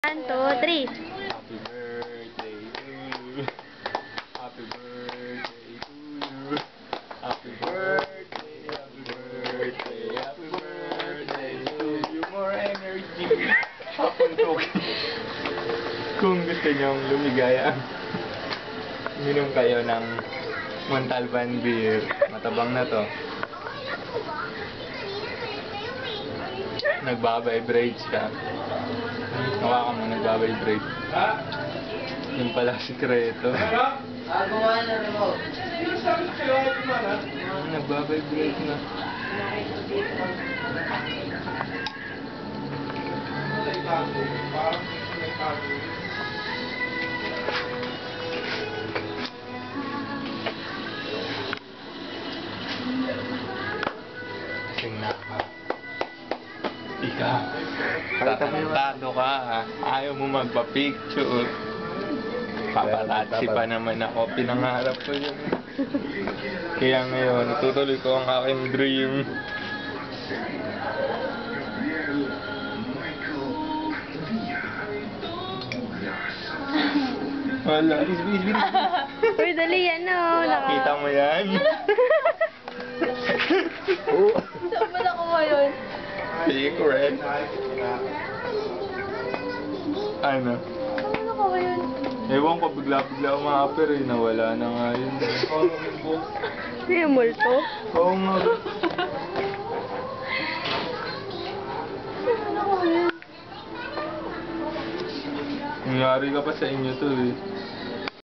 1, 2, 3. Happy birthday to you. Happy birthday to you. Happy birthday, happy birthday, happy birthday to you. More energy. Kung gusto niyong lumigaya, minom kayo ng Montalban beer. Matabang na to. Nagbabibrate siya. Hawakan mo, nagbabibrate. Yung pala sikreto. Nagbabibrate na. Kasing na ka. Ika. Tarantado ka ha. Ayaw mo magpa-picture. Paparazzi pa naman ako. Pinangarap ko yun. Kaya ngayon, natutuloy ko ang aking dream. Wala. Uy, dali yan o. Kita mo yan? Saan ba nakuha yun? Secret. Ano? Saan ba nakuha yun? Ewan ko, bigla-bigla umapir eh. Nawala na nga yun. Ano yung multo? Oo nga. Saan ba nakuha yun? Nangyari ka pa sa inyo to eh.